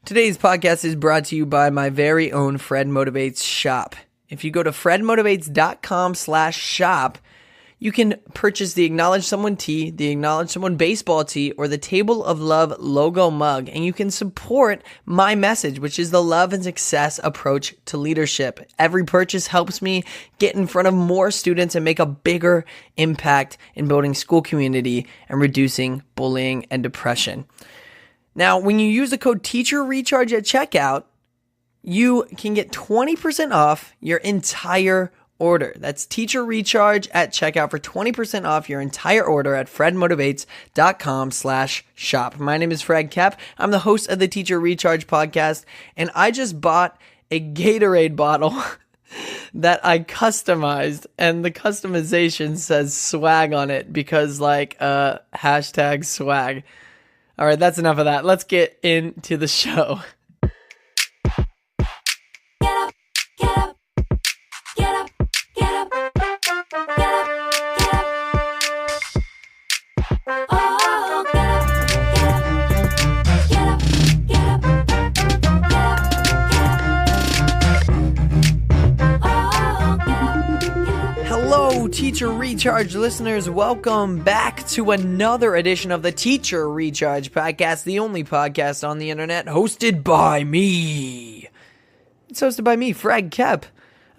Today's podcast is brought to you by my very own Fred Motivates shop. If you go to fredmotivates.com/shop, you can purchase the Acknowledge Someone tee, the Acknowledge Someone baseball tee, or the Table of Love logo mug, and you can support my message, which is the love and success approach to leadership. Every purchase helps me get in front of more students and make a bigger impact in building school community and reducing bullying and depression. Now, when you use the code TEACHERRECHARGE at checkout, you can get 20% off your entire order. That's Teacher Recharge at checkout for 20% off your entire order at fredmotivates.com/shop. My name is Fred Kep. I'm the host of the Teacher Recharge podcast, and I just bought a Gatorade bottle that I customized, and the customization says swag on it because hashtag swag. All right, that's enough of that. Let's get into the show. Hello, Teacher Recharge listeners. Welcome back to another edition of the Teacher Recharge podcast, the only podcast on the internet hosted by me. It's hosted by me, Fred Kep.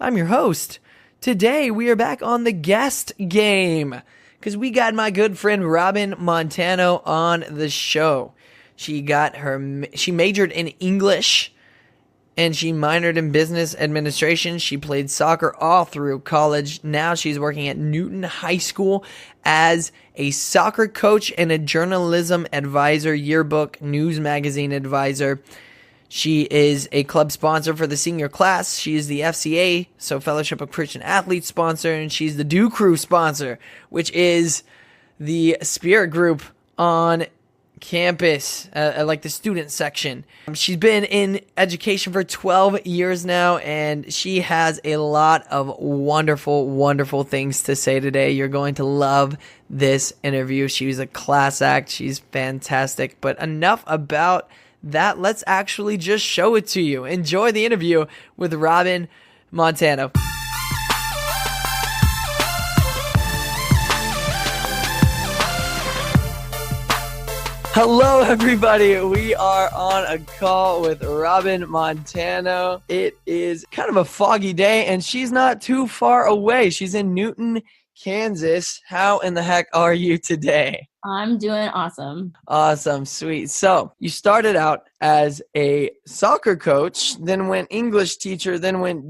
I'm your host. Today, we are back on the guest game because we got my good friend Robin Montano on the show. She majored in English and she minored in business administration. She played soccer all through college. Now she's working at Newton High School as a soccer coach and a journalism advisor, yearbook, news magazine advisor. She is a club sponsor for the senior class. She is the FCA, so Fellowship of Christian Athletes sponsor, and she's the Do Crew sponsor, which is the spirit group on campus, like the student section. She's been in education for 12 years now, and she has a lot of wonderful, wonderful things to say today. You're going to love this interview. She's a class act. She's fantastic. But enough about that. Let's actually just show it to you. Enjoy the interview with Robin Montano. Hello, everybody. We are on a call with Robin Montano. It is kind of a foggy day, and she's not too far away. She's in Newton, Kansas. How in the heck are you today? I'm doing awesome. Awesome. Sweet. So you started out as a soccer coach, then went English teacher, then went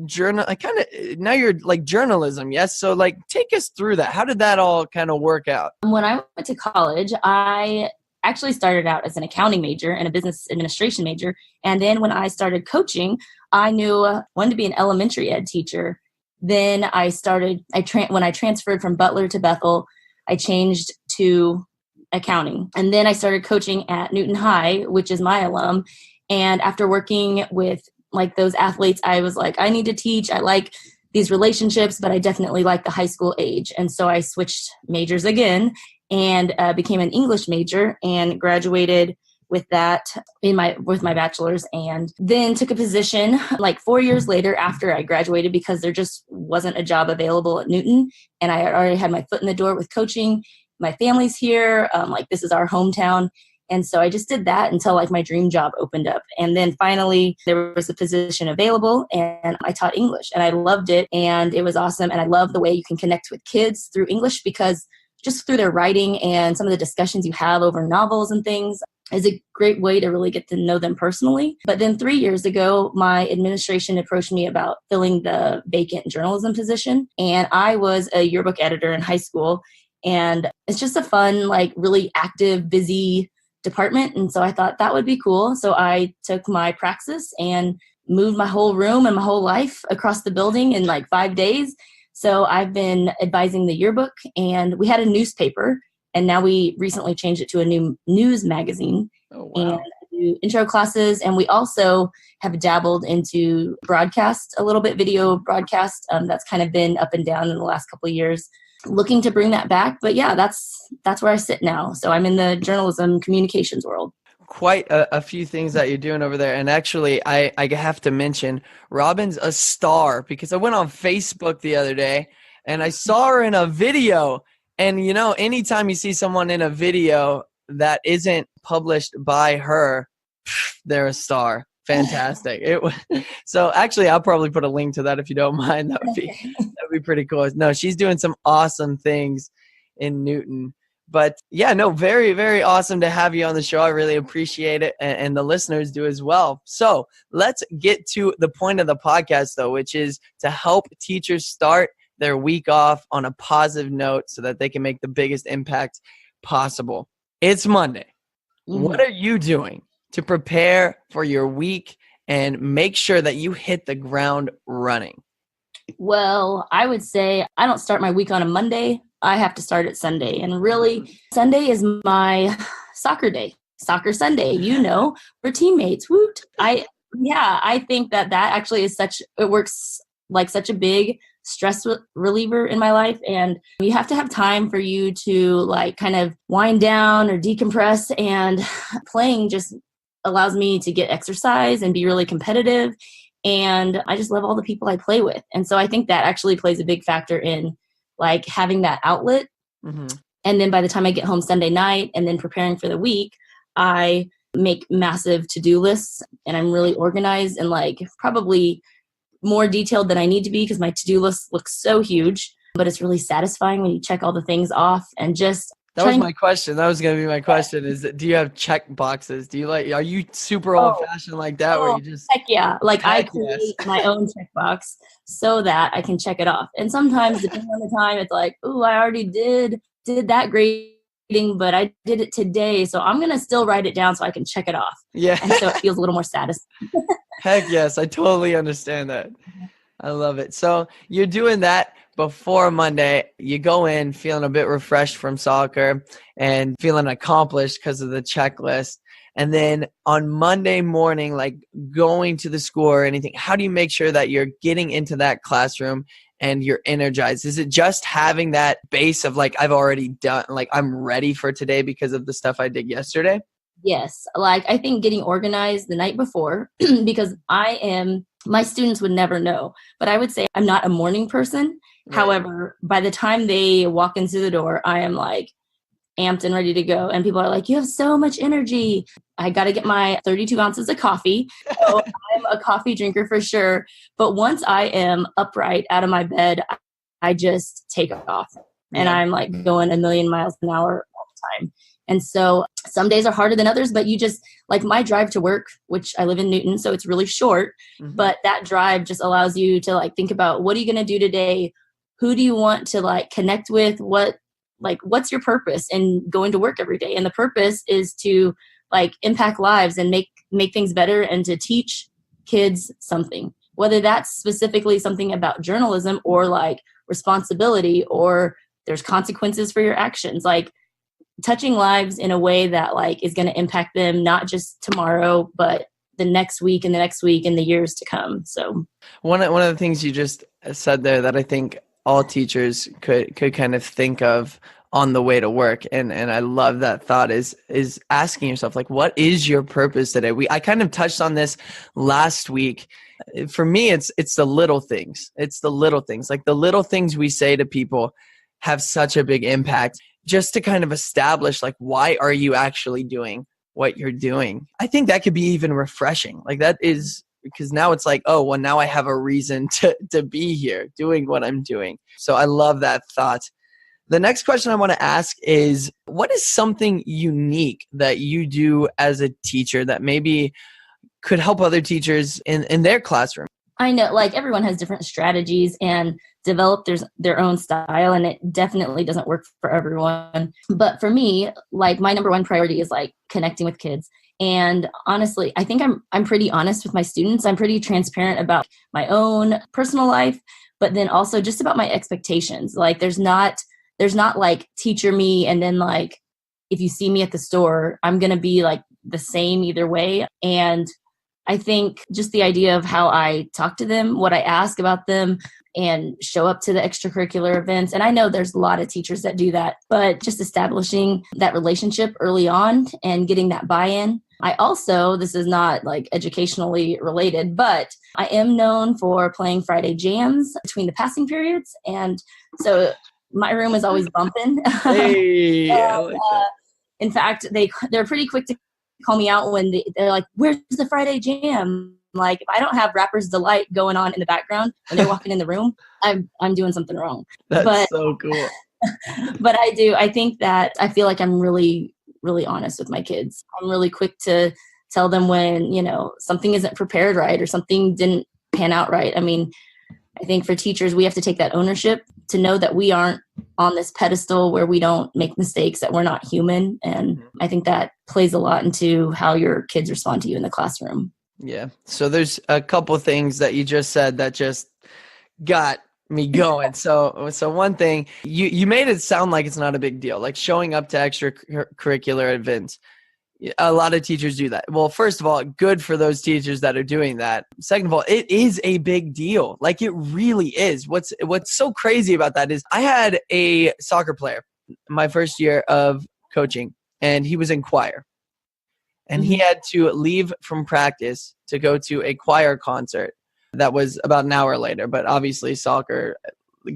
now you're like journalism. Yes. So take us through that. How did that all kind of work out? When I went to college, I actually started out as an accounting major and a business administration major. And then when I started coaching, I knew I wanted to be an elementary ed teacher. Then when I transferred from Butler to Bethel, I changed to accounting. And then I started coaching at Newton High, which is my alum. And after working with those athletes, I was like, I need to teach. I like these relationships, but I definitely like the high school age. And so I switched majors again and became an English major and graduated with that with my bachelor's, and then took a position 4 years later after I graduated because there just wasn't a job available at Newton, and I already had my foot in the door with coaching. My family's here, this is our hometown, and so I just did that until my dream job opened up. And then finally there was a position available, and I taught English, and I loved it, and it was awesome. And I love the way you can connect with kids through English, because just through their writing and some of the discussions you have over novels and things is a great way to really get to know them personally. But then 3 years ago, my administration approached me about filling the vacant journalism position. And I was a yearbook editor in high school. And it's just a fun, really active, busy department. And so I thought that would be cool. So I took my praxis and moved my whole room and my whole life across the building in 5 days. So I've been advising the yearbook, and we had a newspaper, and now we recently changed it to a new news magazine. Oh, wow. And do intro classes. And we also have dabbled into broadcast a little bit, video broadcast. That's kind of been up and down in the last couple of years. Looking to bring that back. But yeah, that's where I sit now. So I'm in the journalism communications world. quite a few things that you're doing over there. And actually, I have to mention, Robin's a star because I went on Facebook the other day and I saw her in a video. And, you know, anytime you see someone in a video that isn't published by her, they're a star. Fantastic. So actually, I'll probably put a link to that if you don't mind. That'd be pretty cool. No, she's doing some awesome things in Newton. But yeah, no, very, very awesome to have you on the show. I really appreciate it. And the listeners do as well. So let's get to the point of the podcast, though, which is to help teachers start their week off on a positive note so that they can make the biggest impact possible. It's Monday. Mm-hmm. What are you doing to prepare for your week and make sure that you hit the ground running? Well, I would say I don't start my week on a Monday. I have to start it Sunday. And really, Sunday is my soccer day. Soccer Sunday, you know, we're teammates. Woot. I think that actually is it works like such a big stress reliever in my life. And you have to have time for you to like kind of wind down or decompress. And playing just allows me to get exercise and be really competitive. And I just love all the people I play with. And so I think that actually plays a big factor in like having that outlet. Mm-hmm. And then by the time I get home Sunday night and then preparing for the week, I make massive to-do lists and I'm really organized and like probably more detailed than I need to be because my to-do list looks so huge, but it's really satisfying when you check all the things off and just that was my question. That was going to be my question is that, do you have check boxes? Are you super old fashioned like that where you just heck yeah. Like I create my own checkbox so that I can check it off. And sometimes depending on the time, it's like, oh, I already did that grading, but I did it today. So I'm going to still write it down so I can check it off. Yeah. And so it feels a little more satisfying. Heck yes. I totally understand that. I love it. So you're doing that before Monday. You go in feeling a bit refreshed from soccer and feeling accomplished because of the checklist. And then on Monday morning, like going to the school or anything, how do you make sure that you're getting into that classroom and you're energized? Is it just having that base of like, I've already done, like I'm ready for today because of the stuff I did yesterday? Yes. Like I think getting organized the night before, because my students would never know, but I would say I'm not a morning person. Right. However, by the time they walk into the door, I am like amped and ready to go. And people are like, you have so much energy. I got to get my 32 ounces of coffee. So I'm a coffee drinker for sure. But once I am upright out of my bed, I just take off and I'm like going a million miles an hour all the time. And so some days are harder than others, but you just like my drive to work, which I live in Newton, so it's really short, but that drive just allows you to like think about what are you going to do today? Who do you want to like connect with? What's your purpose in going to work every day? And the purpose is to like impact lives and make things better and to teach kids something, whether that's specifically something about journalism or like responsibility or there's consequences for your actions. Like touching lives in a way that like is going to impact them, not just tomorrow, but the next week and the next week and the years to come. So one of the things you just said there that I think all teachers could kind of think of on the way to work. And I love that thought is asking yourself, like, what is your purpose today? I kind of touched on this last week. For me, it's the little things. It's the little things. Like the little things we say to people have such a big impact. Just to kind of establish, like, why are you actually doing what you're doing? I think that could be even refreshing. Like that is because now it's like, oh, well, now I have a reason to be here doing what I'm doing. So I love that thought. The next question I want to ask is, what is something unique that you do as a teacher that maybe could help other teachers in their classroom? I know, like everyone has different strategies and develop their own style, and it definitely doesn't work for everyone. But for me, like my number one priority is like connecting with kids. And honestly, I think I'm pretty honest with my students. I'm pretty transparent about my own personal life, but then also just about my expectations. Like there's not like teacher me and then like if you see me at the store, I'm going to be like the same either way. And I think just the idea of how I talk to them, what I ask about them, and show up to the extracurricular events. And I know there's a lot of teachers that do that, but just establishing that relationship early on and getting that buy-in. I also, this is not like educationally related, but I am known for playing Friday jams between the passing periods. And so my room is always bumping. Hey, I like that. In fact, they're pretty quick to call me out when they're like, "Where's the Friday jam?" Like, if I don't have Rapper's Delight going on in the background when they're walking in the room, I'm doing something wrong. That's so cool. But I think that I feel like I'm really, really honest with my kids. I'm really quick to tell them when, something isn't prepared right or something didn't pan out right. I mean, I think for teachers, we have to take that ownership to know that we aren't on this pedestal where we don't make mistakes, that we're not human. And I think that plays a lot into how your kids respond to you in the classroom. Yeah. So there's a couple things that you just said that just got me going. So one thing, you made it sound like it's not a big deal, like showing up to extracurricular events. A lot of teachers do that. Well, first of all, good for those teachers that are doing that. Second of all, it is a big deal. Like, it really is. What's so crazy about that is I had a soccer player my first year of coaching, and he was in choir. And he had to leave from practice to go to a choir concert that was about an hour later. But obviously soccer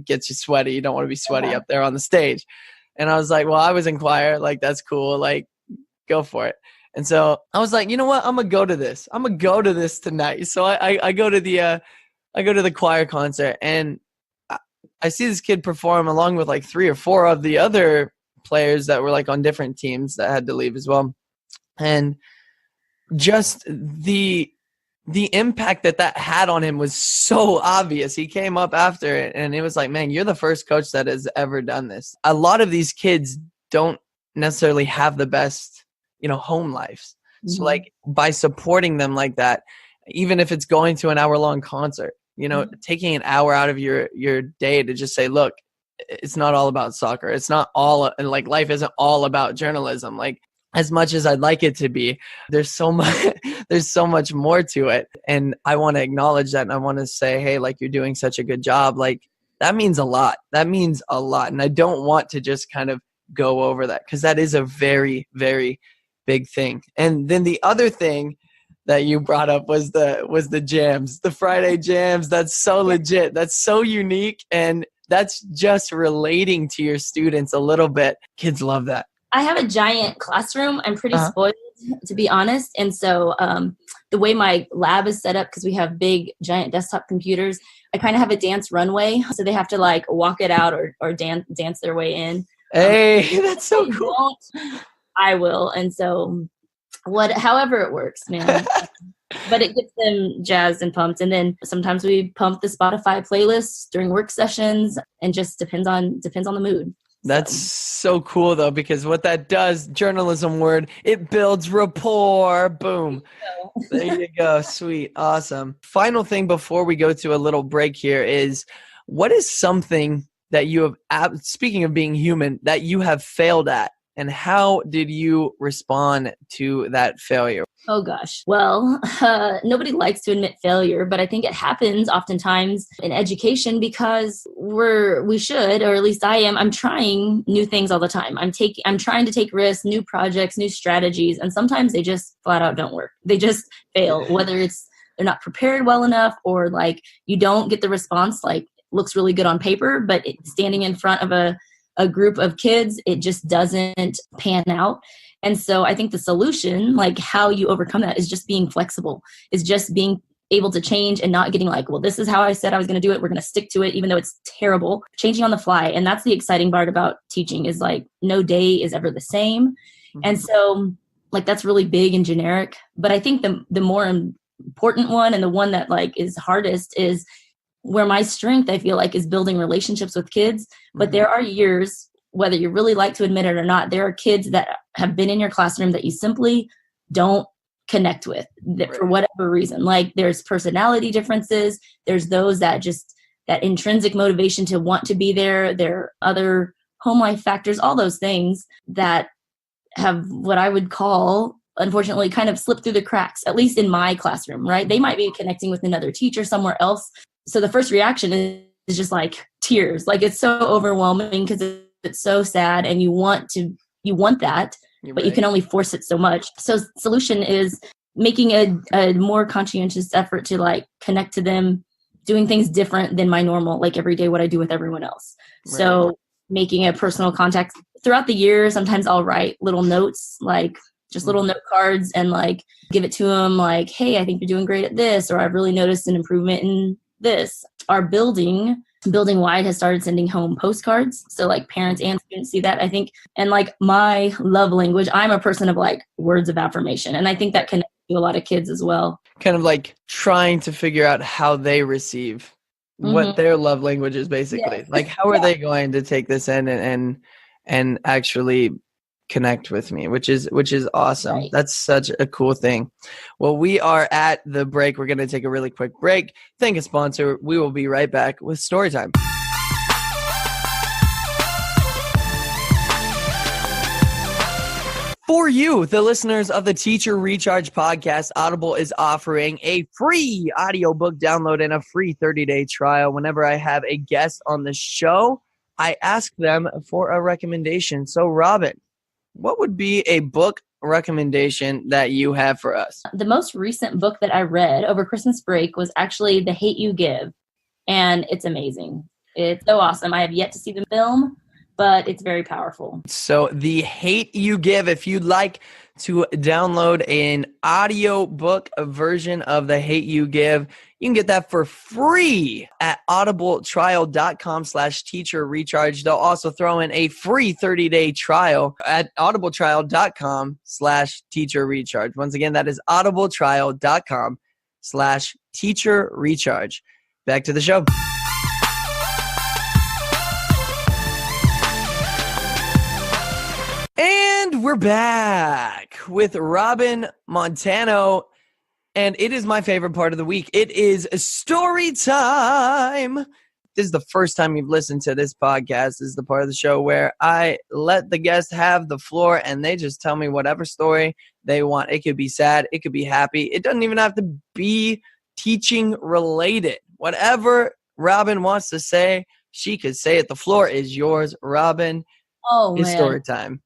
gets you sweaty. You don't want to be sweaty up there on the stage. And I was like, well, I was in choir. Like, that's cool. Like, go for it. And so I was like, you know what? I'm going to go to this. I'm going to go to this tonight. So I go to the choir concert, and I see this kid perform along with like 3 or 4 of the other players that were like on different teams that had to leave as well. And just the impact that had on him was so obvious. He came up after it, and it was like, man, you're the first coach that has ever done this. A lot of these kids don't necessarily have the best, home lives. So like, by supporting them like that, even if it's going to an hour-long concert, taking an hour out of your day to just say, look, it's not all about soccer. It's not all, like, life isn't all about journalism. Like, as much as I'd like it to be, there's so much more to it. And I want to acknowledge that. And I want to say, hey, like, you're doing such a good job. Like, that means a lot. That means a lot. And I don't want to just kind of go over that, because that is a very, very big thing. And then the other thing that you brought up was the jams, the Friday jams. That's so legit. That's so unique. And that's just relating to your students a little bit. Kids love that. I have a giant classroom. I'm pretty spoiled, to be honest. And so the way my lab is set up, because we have big, giant desktop computers, I kind of have a dance runway. So they have to like walk it out or dance their way in. Hey, that's so cool. I will. And so however it works, man. But it gets them jazzed and pumped. And then sometimes we pump the Spotify playlists during work sessions, and just depends on the mood. That's so cool, though, because what that does, journalism word, it builds rapport. Boom. There you go. Sweet. Awesome. Final thing before we go to a little break here is, what is something that you have, speaking of being human, that you have failed at, and how did you respond to that failure? Oh, gosh. Well, nobody likes to admit failure, but I think it happens oftentimes in education because we should, or at least I am. I'm trying new things all the time. I'm trying to take risks, new projects, new strategies, and sometimes they just flat out don't work. They just fail, whether it's they're not prepared well enough, or like you don't get the response like looks really good on paper, but standing in front of a group of kids, it just doesn't pan out. And so I think the solution, like how you overcome that, is just being flexible, is just being able to change and not getting like, well, this is how I said I was going to do it. We're going to stick to it, even though it's terrible. Changing on the fly. And that's the exciting part about teaching, is like no day is ever the same. Mm-hmm. And so like that's really big and generic. But I think the more important one, and the one that like is hardest, is where my strength, I feel like, is building relationships with kids. But there are years, whether you really like to admit it or not, there are kids that have been in your classroom that you simply don't connect with for whatever reason. Like there's personality differences. There's those that just, that intrinsic motivation to want to be there. There are other home life factors, all those things that have what I would call unfortunately kind of slip through the cracks, at least in my classroom, right? They might be connecting with another teacher somewhere else. So the first reaction is just like tears. Like it's so overwhelming because it's so sad and you want that, but you can only force it so much. So solution is making a more conscientious effort to like connect to them, doing things different than my normal, like every day, what I do with everyone else. Right. So making a personal contact throughout the year. Sometimes I'll write little notes, like just little note cards, and like give it to them like, hey, I think you're doing great at this, or I've really noticed an improvement in this. Our building wide has started sending home postcards. So like parents and students see that, I think. And like my love language, I'm a person of like words of affirmation. And I think that connects to a lot of kids as well. Kind of like trying to figure out how they receive what their love language is, basically. Yeah. Like how are they going to take this in and actually connect with me, which is awesome. Right. That's such a cool thing. Well, we are at the break. We're going to take a really quick break. Thank a sponsor. We will be right back with story time. For you, the listeners of the Teacher Recharge podcast, Audible is offering a free audiobook download and a free 30-day trial. Whenever I have a guest on the show, I ask them for a recommendation. So, Robin, what would be a book recommendation that you have for us? The most recent book that I read over Christmas break was actually The Hate You Give, and it's amazing. It's so awesome. I have yet to see the film, but it's very powerful. So The Hate You Give, if you'd like to download an audio book version of The Hate You Give, you can get that for free at audibletrial.com/teacher recharge. They'll also throw in a free 30-day trial at audibletrial.com/teacher recharge. Once again, that is audibletrial.com/teacher recharge. Back to the show. And we're back with Robin Montano, and it is my favorite part of the week. It is story time. This is the first time you've listened to this podcast. This is the part of the show where I let the guest have the floor and they just tell me whatever story they want. It could be sad. It could be happy. It doesn't even have to be teaching related. Whatever Robin wants to say, she could say it. The floor is yours, Robin. Oh, it's man. Story time.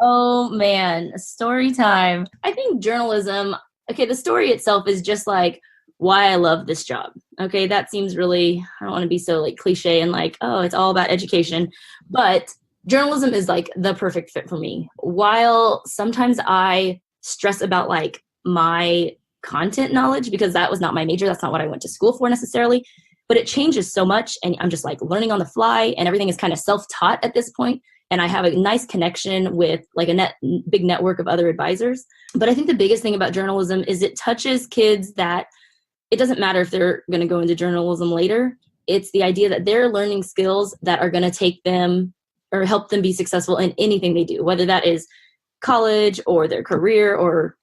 Oh, man. Story time. I think journalism, okay, the story itself is just like why I love this job. Okay, that seems really, I don't want to be so like cliche and like, oh, it's all about education. But journalism is like the perfect fit for me. While sometimes I stress about like my content knowledge because that was not my major. That's not what I went to school for necessarily. But it changes so much and I'm just like learning on the fly and everything is kind of self-taught at this point. And I have a nice connection with like a big network of other advisors. But I think the biggest thing about journalism is it touches kids that it doesn't matter if they're going to go into journalism later. It's the idea that they're learning skills that are going to take them or help them be successful in anything they do, whether that is college or their career or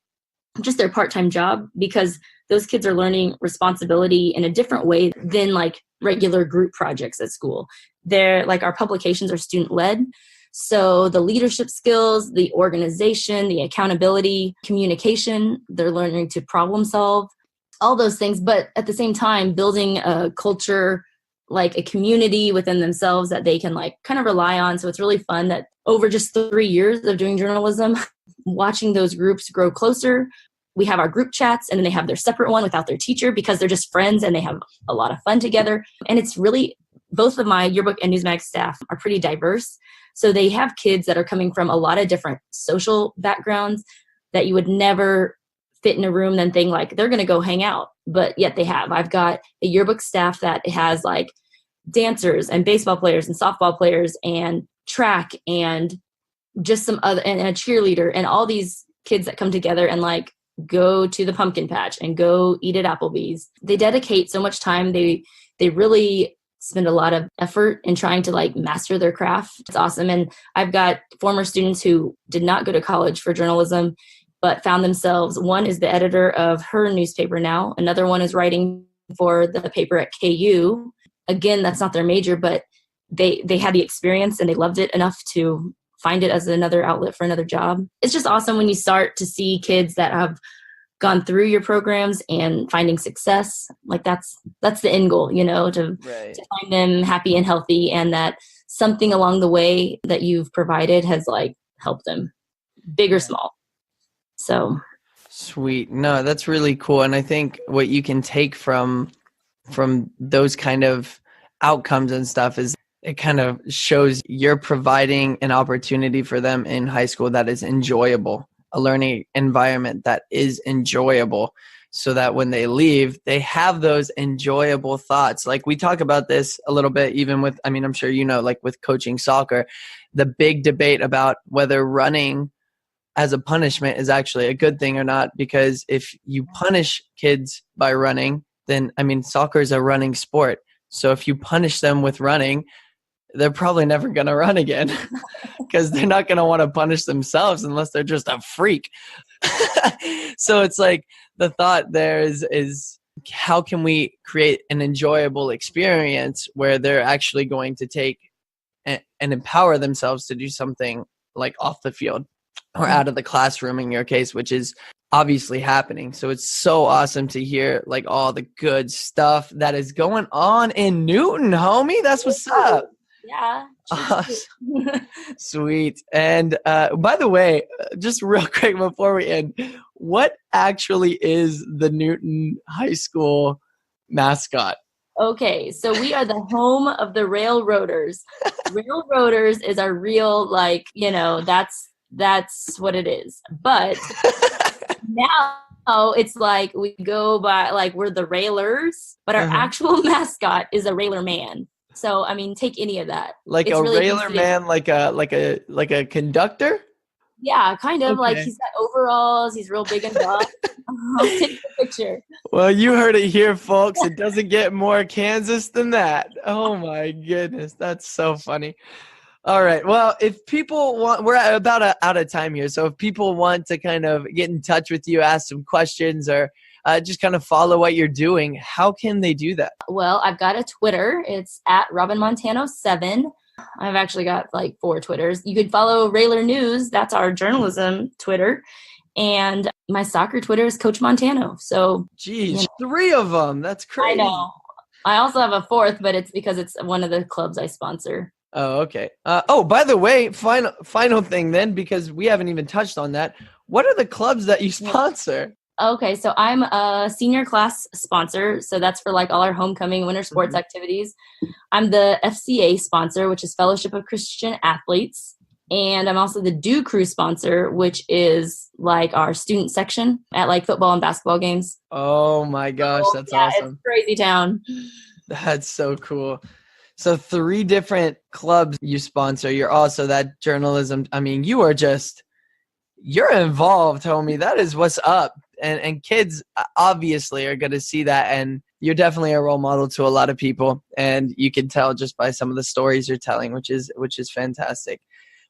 just their part-time job, because those kids are learning responsibility in a different way than like regular group projects at school. They're like our publications are student-led. So the leadership skills, the organization, the accountability, communication, they're learning to problem solve, all those things. But at the same time, building a culture, like a community within themselves that they can like kind of rely on. So it's really fun that over just 3 years of doing journalism, watching those groups grow closer. We have our group chats and then they have their separate one without their teacher because they're just friends and they have a lot of fun together. And it's really, both of my yearbook and Newsmag staff are pretty diverse. So they have kids that are coming from a lot of different social backgrounds that you would never fit in a room and think like they're going to go hang out, but yet they have. I've got a yearbook staff that has like dancers and baseball players and softball players and track and just some other, and a cheerleader and all these kids that come together and like go to the pumpkin patch and go eat at Applebee's. They dedicate so much time. They really spend a lot of effort in trying to like master their craft. It's awesome. And I've got former students who did not go to college for journalism, but found themselves, one is the editor of her newspaper now. Another one is writing for the paper at KU. Again, that's not their major, but they had the experience and they loved it enough to find it as another outlet for another job. It's just awesome when you start to see kids that have gone through your programs and finding success. Like that's the end goal, to find them happy and healthy, and that something along the way that you've provided has like helped them, big or small. So sweet. No, that's really cool. And I think what you can take from those kind of outcomes and stuff is it kind of shows you're providing an opportunity for them in high school that is enjoyable, a learning environment that is enjoyable, so that when they leave, they have those enjoyable thoughts. Like we talk about this a little bit, even with, I'm sure like with coaching soccer, the big debate about whether running as a punishment is actually a good thing or not. Because if you punish kids by running, then, soccer is a running sport. So if you punish them with running, they're probably never going to run again because they're not going to want to punish themselves unless they're just a freak. So it's like the thought there is how can we create an enjoyable experience where they're actually going to take and empower themselves to do something like off the field or out of the classroom in your case, which is obviously happening. So it's so awesome to hear like all the good stuff that is going on in Newton, homie. That's what's up. Yeah. Awesome. Sweet. And by the way, just real quick before we end, what actually is the Newton High School mascot? Okay, so we are the home of the Railroaders. Railroaders is our real, that's what it is. But now it's like we go by, like, we're the Railers, but our actual mascot is a Railer man. So, take any of that. Like it's a really Railer man, like a conductor? Yeah, kind of. Okay. Like he's got overalls. He's real big and buff. I'll take the picture. Well, you heard it here, folks. It doesn't get more Kansas than that. Oh, my goodness. That's so funny. All right. Well, if people want, we're about out of time here. So if people want to kind of get in touch with you, ask some questions, or just kind of follow what you're doing, how can they do that? Well, I've got a Twitter. It's at RobinMontano7. I've actually got like 4 Twitters. You could follow Railer News. That's our journalism Twitter. And my soccer Twitter is Coach Montano. So, geez, 3 of them. That's crazy. I know. I also have a 4th, but it's because it's one of the clubs I sponsor. Oh, okay. By the way, final thing then, because we haven't even touched on that. What are the clubs that you sponsor? Okay, so I'm a senior class sponsor. So that's for like all our homecoming winter sports activities. I'm the FCA sponsor, which is Fellowship of Christian Athletes. And I'm also the Do Crew sponsor, which is like our student section at like football and basketball games. Oh my gosh, that's awesome. It's crazy town. That's so cool. So 3 different clubs you sponsor. You're also that journalism. You're involved, homie. That is what's up. And kids obviously are going to see that. And you're definitely a role model to a lot of people. And you can tell just by some of the stories you're telling, which is fantastic.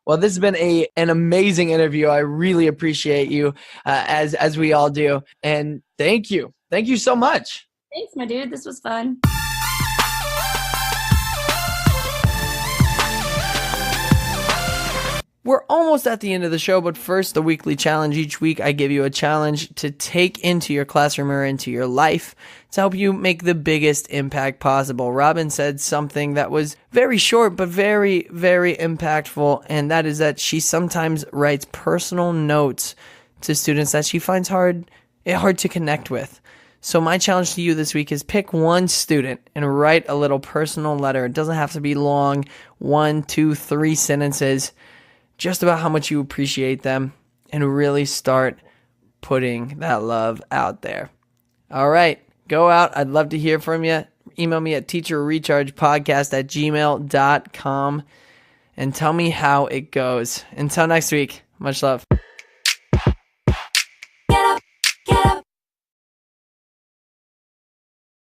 Well, this has been an amazing interview. I really appreciate you, as we all do. And thank you. Thank you so much. Thanks, my dude. This was fun. We're almost at the end of the show, but first, the weekly challenge. Each week, I give you a challenge to take into your classroom or into your life to help you make the biggest impact possible. Robin said something that was very short, but very, very impactful, and that is that she sometimes writes personal notes to students that she finds hard to connect with. So my challenge to you this week is pick one student and write a little personal letter. It doesn't have to be long, 1, 2, 3 sentences, just about how much you appreciate them, and really start putting that love out there. All right, go out. I'd love to hear from you. Email me at teacherrechargepodcast@gmail.com and tell me how it goes. Until next week, much love.